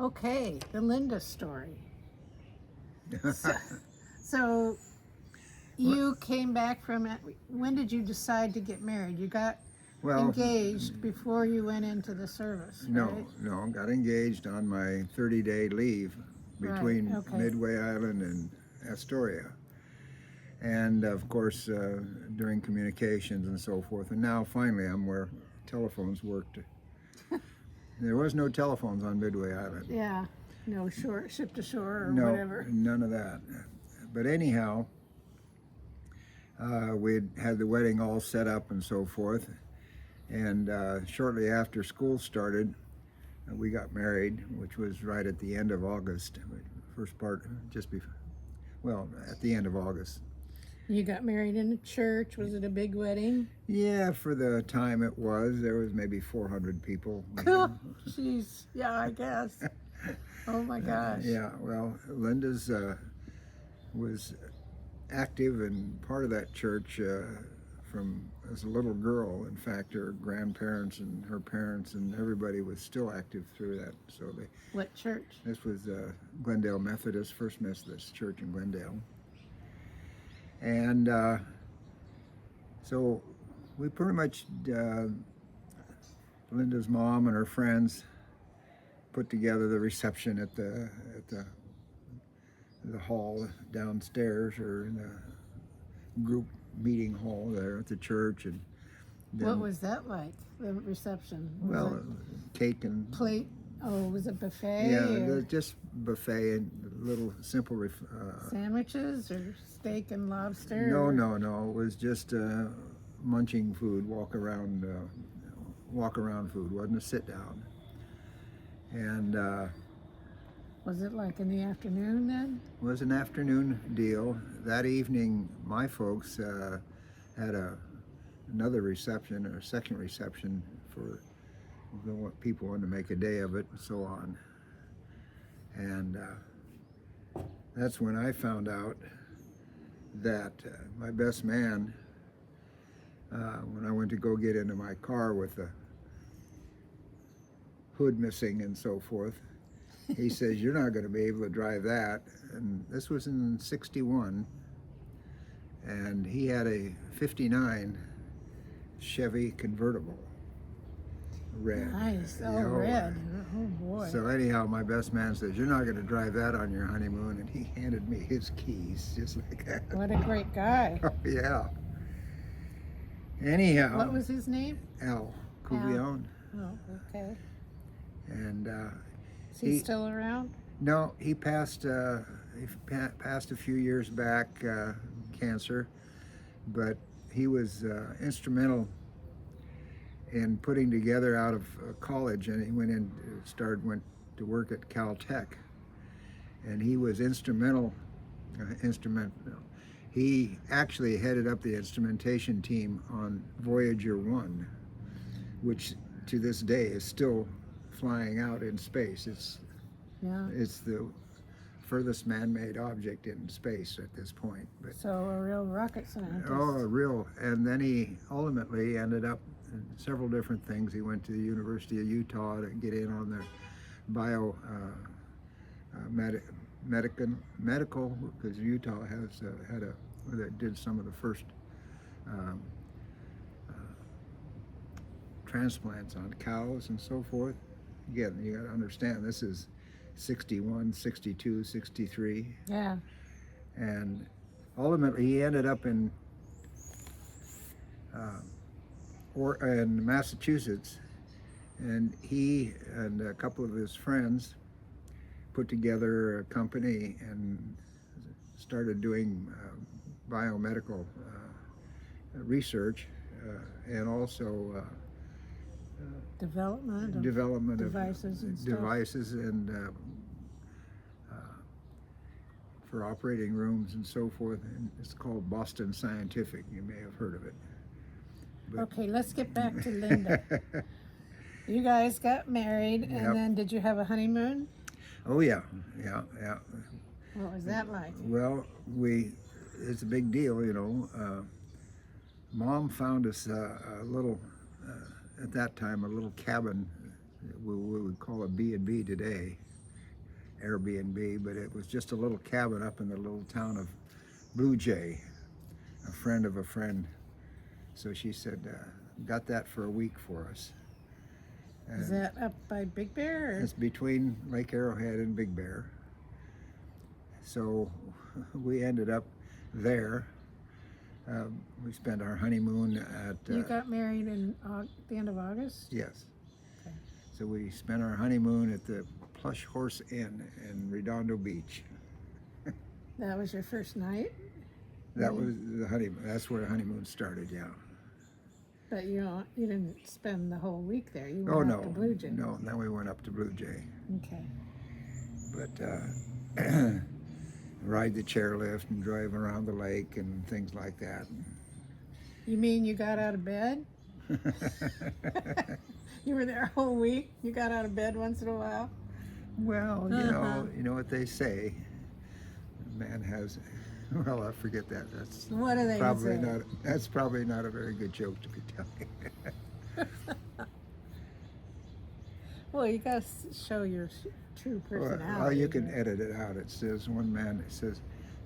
Okay, the Linda story. So, so you came back from it. When did you decide to get married? You got Well, engaged before you went into the service, right? no, got engaged on my 30-day leave Right, between okay. Midway Island and Astoria. And of course, during communications and so forth. And now finally I'm where telephones worked. There was no telephones on Midway Island. Yeah, no ship to shore or No, whatever. none of that. But anyhow, we had the wedding all set up and so forth. And shortly after school started, we got married, which was right at the end of August. First part, at the end of August. You got married in a church. Was it a big wedding? Yeah, for the time it was, there was maybe 400 people. Jeez, yeah, I guess. Oh my gosh. Yeah, well, Linda's was active and part of that church from as a little girl. In fact, her grandparents and her parents and everybody was still active through that. So What church? this was Glendale Methodist, First Methodist Church in Glendale. And so we pretty much, Linda's mom and her friends put together the reception at the hall downstairs, or in the group meeting hall there at the church. And then, What was that like, the reception? Was well, it cake and plate? Oh, was it buffet? yeah, or just buffet and little simple. sandwiches or steak and lobster? No. It was just munching food, walk around food. Wasn't a sit down. And Was it like in the afternoon then? was an afternoon deal. That evening, my folks had another reception, or a second reception, for people wanted to make a day of it and so on. And that's when I found out that my best man, when I went to go get into my car with the hood missing and so forth, he says, "You're not going to be able to drive that." And this was in '61, and he had a '59 Chevy convertible, red. Nice. Oh, Yeah, red. Oh boy. So anyhow, my best man says, "You're not going to drive that on your honeymoon," and he handed me his keys just like that. What a great guy. Oh, yeah. Anyhow, What was his name? Al Couvillon. Oh, okay. And Is he still around? no, he passed. Passed a few years back, cancer, but he was instrumental in putting together out of college, and he went to work at Caltech, and he was instrumental. He actually headed up the instrumentation team on Voyager 1, which to this day is still flying out in space. It's the furthest man-made object in space at this point. But So a real rocket scientist. and then he ultimately ended up in several different things. He went to the University of Utah to get in on the medical, because Utah has that did some of the first transplants on cows and so forth. Again, you got to understand, this is 61, 62, 63. Yeah. And ultimately, he ended up in Massachusetts, and he and a couple of his friends put together a company and started doing biomedical research, and also Development of devices and stuff. devices and for operating rooms and so forth. And it's called Boston Scientific. You may have heard of it. But Okay, let's get back to Linda. You guys got married, and Yep. then did you have a honeymoon? Oh yeah. What was that like? Well, it's a big deal, you know. Mom found us a little, at that time, a little cabin we would call a B&B today, Airbnb, but it was just a little cabin up in the little town of Blue Jay, a friend of a friend. So she said, got that for a week for us. Is And that up by Big Bear? Or? it's between Lake Arrowhead and Big Bear. So we ended up there. We spent our honeymoon at... You got married in the end of August? Yes. Okay. So we spent our honeymoon at the Plush Horse Inn in Redondo Beach. That was your first night? That was the honeymoon. That's where the honeymoon started, yeah. But you didn't spend the whole week there. You Oh, went no. up to Blue Jay. No, and then we went up to Blue Jay. Okay. But ride the chairlift and drive around the lake and things like that. You mean you got out of bed? You were there a whole week? You got out of bed once in a while? Well, you know what they say. A man has, well, I forget that. That's What do they probably say? not. That's probably not a very good joke to be telling. Well, you got to show your true personality. Well, you can here. edit it out. It says one man. It says,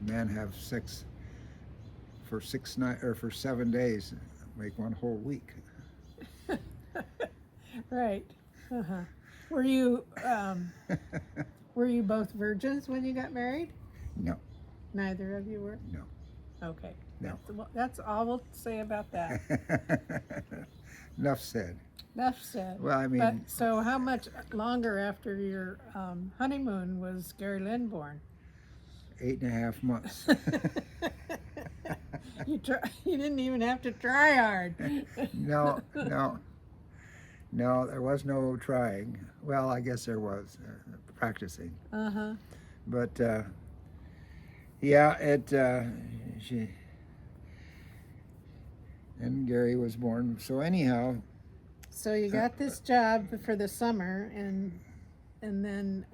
"Man have sex for 7 days, make one whole week." Right. Uh-huh. Were you both virgins when you got married? No, Neither of you were? no, Okay. no. That's all we'll say about that. Enough said. Enough said. Well, I mean, But so how much longer after your honeymoon was Gary Lynn born? 8.5 months. You didn't even have to try hard. No, there was no trying. Well, I guess there was practicing. Uh-huh. But yeah, and Gary was born. So anyhow, So you got this job for the summer, and then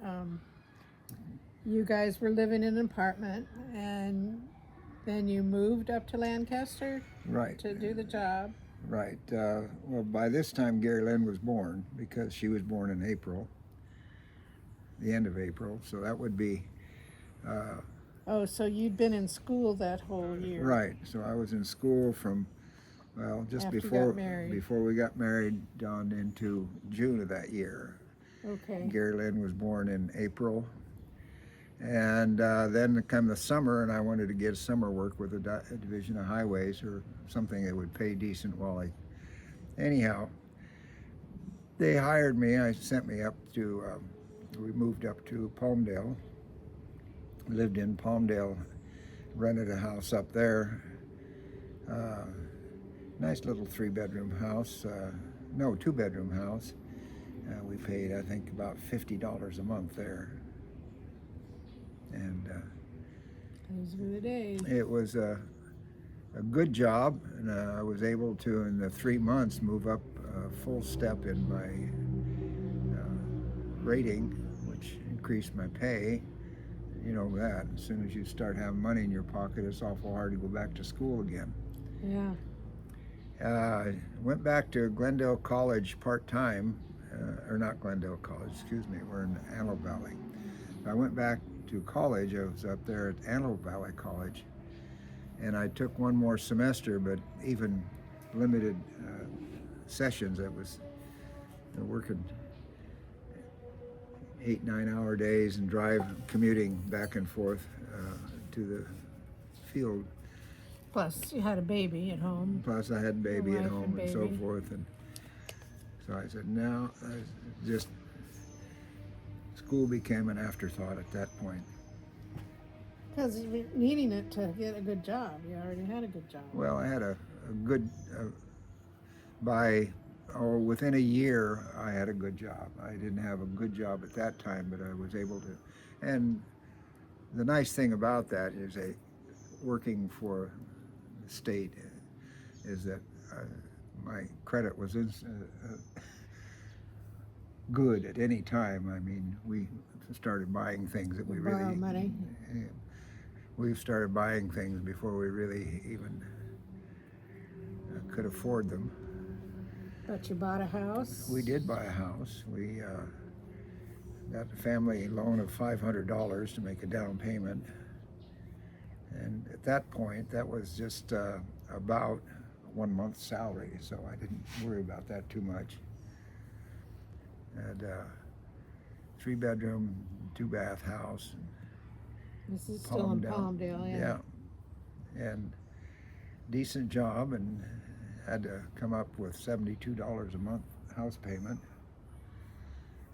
you guys were living in an apartment, and then you moved up to Lancaster right, to do the job. right. Well, by this time, Gary Lynn was born because she was born in April, the end of April. So that would be Oh, so you'd been in school that whole year. right. So I was in school from, well, just After you before got married. we got married, down into June of that year. Okay. Gary Lynn was born in April. And then came the summer, and I wanted to get summer work with a division of highways or something that would pay decent while anyhow, they hired me. I sent me up to, we moved up to Palmdale, lived in Palmdale, rented a house up there. Nice little 3-bedroom house, no, 2-bedroom house. We paid, I think, about $50 a month there. And Those were the days. it was a good job, and I was able to, in the 3 months, move up a full step in my rating, which increased my pay. You know that. As soon as you start having money in your pocket, it's awful hard to go back to school again. Yeah. Went back to Glendale College part-time, or not Glendale College, excuse me, we're in Antelope Valley. I went back to college. I was up there at Antelope Valley College, and I took one more semester, but even limited sessions. It was working 8-9 hour days and commuting back and forth to the field. Plus, you had a baby at home. Plus I had a baby Your at wife home and so baby. forth, and so I said, no, just school became an afterthought at that point. Because you were needing it to get a good job. You already had a good job. Well, I had a good, within a year, I had a good job. I didn't have a good job at that time, but I was able to. And the nice thing about that is working for the state is that my credit was good at any time. I mean, we started buying things that we really... Borrow money. We started buying things before we really even could afford them. But you bought a house. We did buy a house. We got a family loan of $500 to make a down payment. And at that point, that was just about 1 month's salary, so I didn't worry about that too much. Had a 3-bedroom, 2-bath house. This is still in Palmdale, yeah. Yeah, and decent job, and had to come up with $72 a month house payment.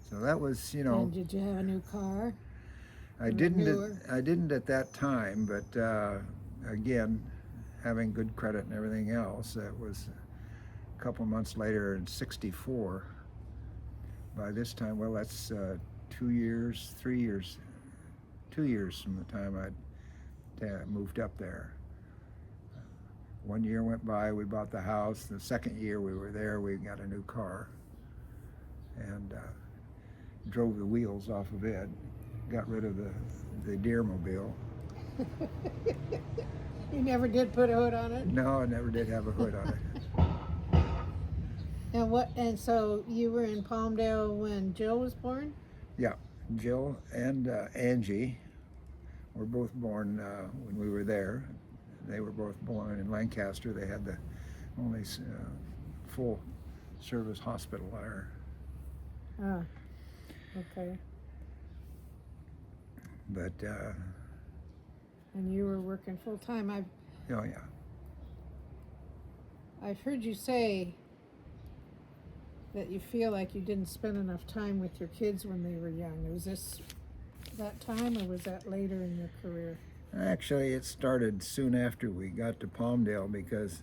So that was, you know. And did you have a new car? I didn't at that time, but again, having good credit and everything else, that was a couple months later in '64. By this time, well, that's 2 years, 3 years, 2 years from the time I'd moved up there. 1 year went by, we bought the house. The second year we were there, we got a new car and drove the wheels off of it. Got rid of the Deermobile. You never did put a hood on it? No, I never did have a hood on it. And so you were in Palmdale when Jill was born? Yeah, Jill and Angie were both born when we were there. They were both born in Lancaster. They had the only full service hospital there. Ah, okay. But and you were working full time. oh yeah. I've heard you say that you feel like you didn't spend enough time with your kids when they were young. Was this that time, or was that later in your career? Actually, it started soon after we got to Palmdale, because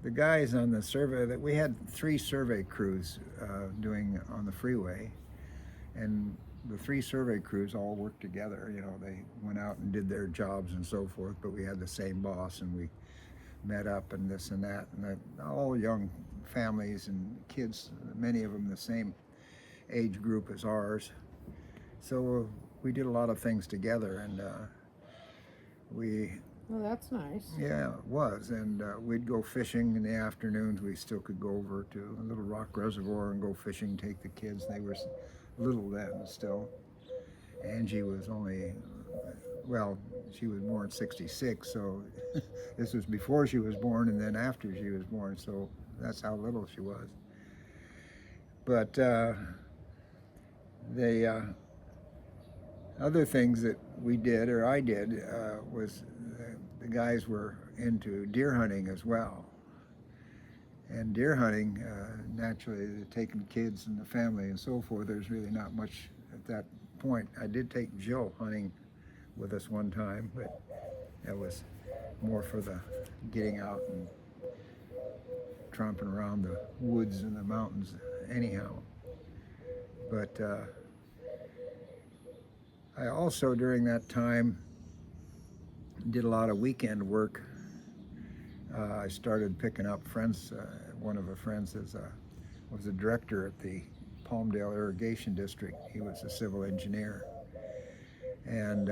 the guys on the survey, that we had 3 survey crews doing on the freeway, and the 3 survey crews all worked together. You know, they went out and did their jobs and so forth, but we had the same boss, and we met up and this and that, and all young families and kids, many of them the same age group as ours. So we did a lot of things together, and Well, that's nice. yeah, it was. And we'd go fishing in the afternoons. We still could go over to a Little Rock Reservoir and go fishing, take the kids. They were little then still. Angie was only, well, she was born in '66, so this was before she was born and then after she was born, so that's how little she was. But the other things that we did, or I did, was the guys were into deer hunting as well. And deer hunting, naturally, taking kids and the family and so forth, there's really not much at that point. I did take Jill hunting with us one time, but that was more for the getting out and tromping around the woods and the mountains anyhow. But I also, during that time, did a lot of weekend work. I started picking up friends. One of our friends was a director at the Palmdale Irrigation District. He was a civil engineer. And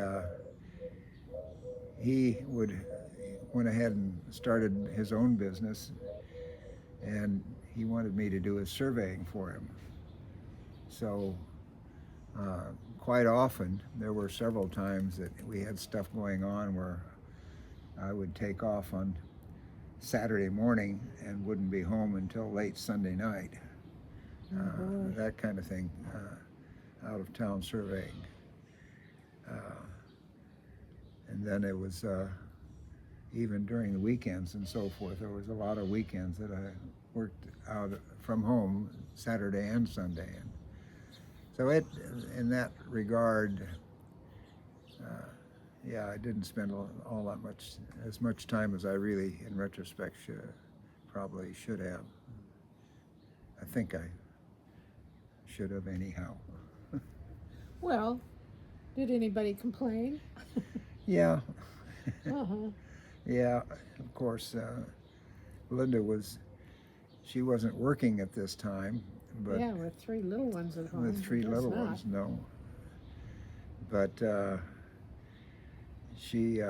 he went ahead and started his own business, and he wanted me to do his surveying for him. So quite often, there were several times that we had stuff going on where I would take off on Saturday morning and wouldn't be home until late Sunday night. That kind of thing, out of town surveying. And then it was even during the weekends and so forth. There was a lot of weekends that I worked out from home, Saturday and Sunday. And so in that regard, yeah, I didn't spend all that much, as much time as I really, in retrospect, probably should have. I think I should have anyhow. Well, did anybody complain? Yeah. Uh-huh. Yeah, of course, Linda she wasn't working at this time, but yeah, with 3 little ones at home. with 3 little ones, no. But she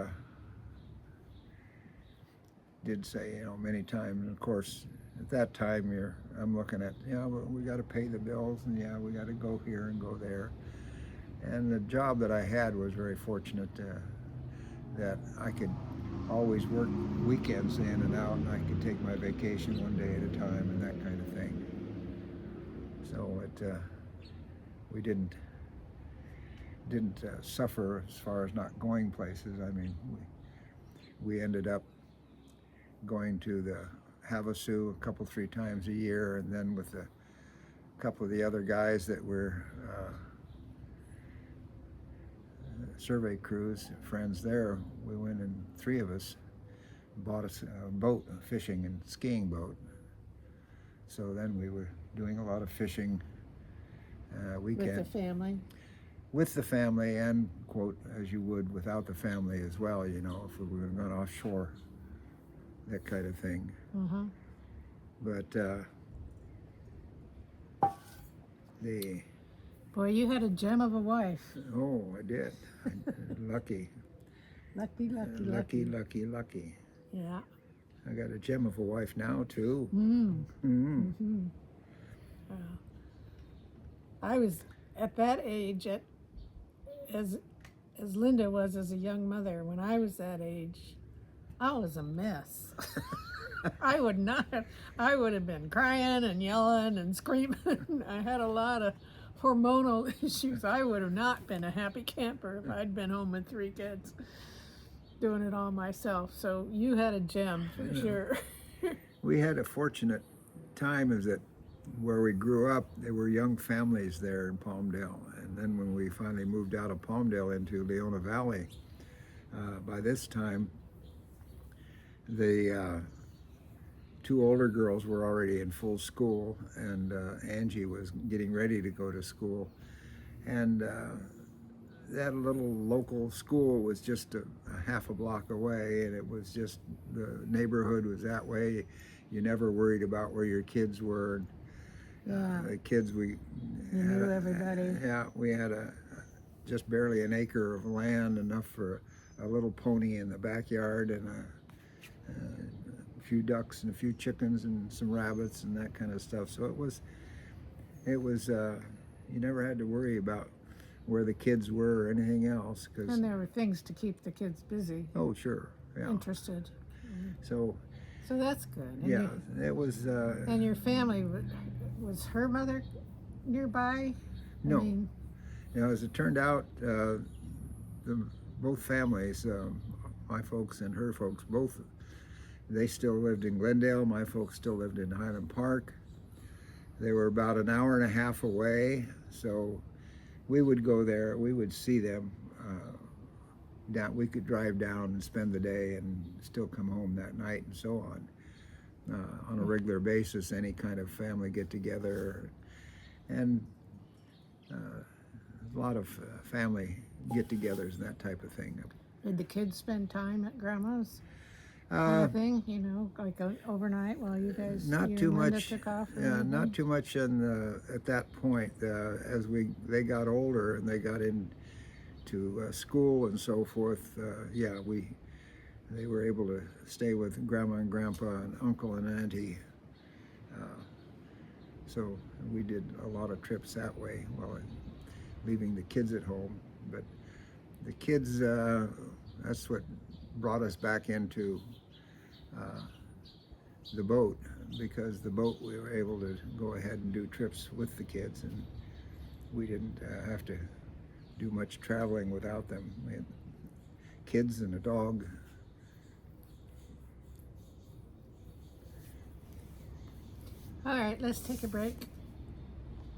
did say, many times, and of course, at that time, I'm looking at, but we got to pay the bills, and we got to go here and go there. and the job that I had was very fortunate that I could always work weekends in and out, and I could take my vacation one day at a time and that kind of thing. So we didn't suffer as far as not going places. I mean, we ended up going to the Havasu a couple, 3 times a year, and then with a couple of the other guys that were survey crews, friends there, we went, and 3 of us bought a boat, a fishing and skiing boat. So then we were doing a lot of fishing weekend. With the family? With the family, and, quote, as you would without the family as well, you know, if we were going offshore, that kind of thing. Uh-huh. But the... Boy, you had a gem of a wife. Oh, I did. Lucky. Lucky. Yeah. I got a gem of a wife now, too. I was at that age, as Linda was as a young mother. When I was that age, I was a mess. I would have been crying and yelling and screaming. I had a lot of hormonal issues. I would have not been a happy camper if I'd been home with 3 kids doing it all myself. So you had a gem for sure. We had a fortunate time, is that where we grew up, there were young families there in Palmdale. And then when we finally moved out of Palmdale into Leona Valley, by this time, the 2 older girls were already in full school, and Angie was getting ready to go to school. And that little local school was just a half a block away, and it was just, the neighborhood was that way. You never worried about where your kids were. Yeah. The kids, You knew everybody. Yeah, we had just barely an acre of land, enough for a little pony in the backyard, and a few ducks and a few chickens and some rabbits and that kind of stuff. So it was you never had to worry about where the kids were or anything else. And there were things to keep the kids busy. Oh, sure. Yeah. Interested. So that's good. And yeah, it was. And your family, was her mother nearby? No. I mean, you know, as it turned out, both families, my folks and her folks, both, they still lived in Glendale. My folks still lived in Highland Park. They were about an hour and a half away, so we would go there. We would see them. We could drive down and spend the day and still come home that night and so on a regular basis, any kind of family get-together. And a lot of family get-togethers and that type of thing. Did the kids spend time at Grandma's? Kind of thing, you know, like overnight while you guys, not you too and Linda much. took off? Or Yeah, anything? not too much at that point. As they got older and they got into school and so forth, they were able to stay with Grandma and Grandpa and Uncle and Auntie. So we did a lot of trips that way while leaving the kids at home. But the kids, that's what brought us back into the boat, because the boat, we were able to go ahead and do trips with the kids, and we didn't have to do much traveling without them. We had kids and a dog. All right, let's take a break.